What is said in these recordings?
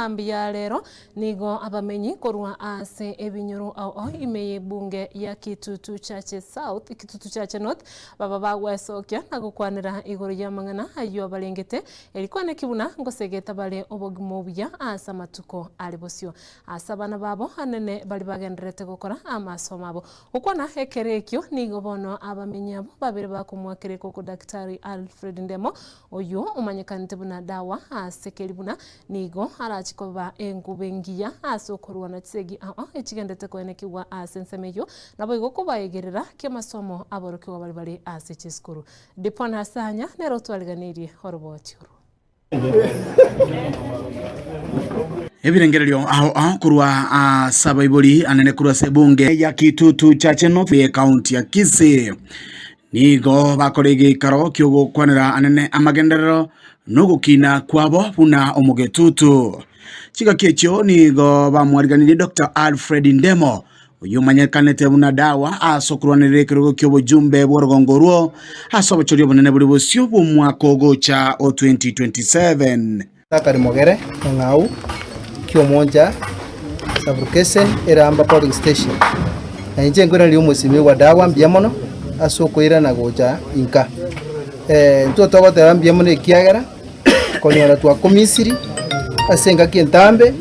ambia lero nigo abamenyi korwa ase ebinyuru au imeye bunge ya Kitutu Chache South Kitutu Chache North baba bagwesokia na gukwanira iguru ya mangana ayo balengete elikwane kibuna ngosegeta bale obogimo buya asa matuko alibosio asa bana babo anene bali bagenderete gukora amasomo abo ukwana hekerekyo nigo bono abamenyabo babiri bakumwakire koko Daktari Alfred Ndemo oyo umanyekanite buna dawa asekelibuna nigo arachikoba engubengiya asokorwa na tsegi ekigendete kwenekiwa asensemeyo nabo igoko bayegerera kemasomo aborokewa bali bali asecheskuru dipona asanya nero twaliganirie horobotyo ebirengerero aho kurwa sabaiboli anene kurwa sebunge ya Kitutu Chache North county ya Kisii nigo bakorege karo kyogo kwanira anene amagenderero nogukina kwabo buna omugetutu chiga kyecho nigo bamwariganire Dr. Alfred Ndemo uyu manyekanete buna dawa asokurwanire kiro kyobo jumbe bworogongorwo asobochorio bunene buri bosyo bumwaka ogocha o 2027 Takari Mogere ngau kyomonja Sabrukesen Iramba Polling Station na inje ngora liyo musimi wa dawa mbiamono asokoira na goja inka ntuto gotera mbiamono ikiagera konyora twa komisiri asenga kientambe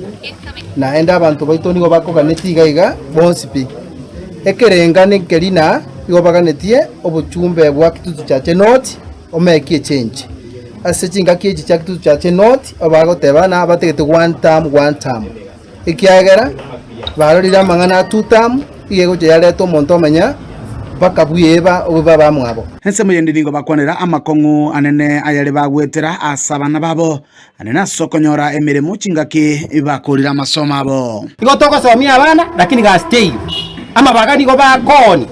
na enda abantu baito nigo bakoganetiga iga bonsipi ekerenga nekelina igo baganetie obuchumbe bwa Kitutu Chache North omekie change asechinga kieji cha Kitutu Chache North abagoteba na bategete one term ikiagera barorira mangana 2 term igego yareto monto manya bakabuyeba obaba mwabo hense muyendiringo bakwanira amakongu anene ayale bagwetera asabana babo anene asokonyora emiremo chingaki ibakorira amasomo abo igo tokosomia abana lakini ga stay ama bagani go bakoni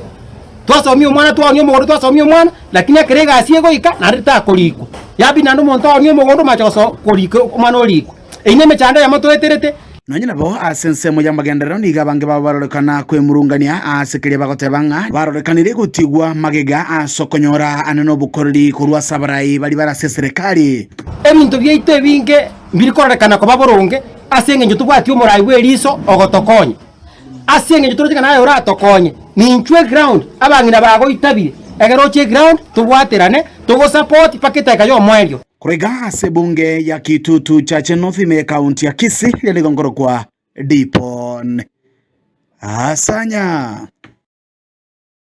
twasomia umwana twonio mugondo twasomia umwana lakini akerega asiego ika narita koriko yabi nando monto onio mugondo machoso koriko umwana oriko ineme chanda ya motoeterete nonyina bo asensemo ya magenderero niga bange babarorekana kwemurungania asekeria bagotebanga barorekanire gutigwa magega asokonyora aneno bukoriri kurwa sabarai bali barase serikali ebintu byeite binge mbirikorekana ko baboronge asenge nyo tubati umurai weriso ogotokonye asenge nyo turoteka nayo uratokonye ninchwe ground abangina bago itabire egeroche ground tubwaterane tugo support paketa yo mwerio kurega sebunge ya Kitutu Chache North me county ya Kisii ile gongoro kwa Dipon Asanya.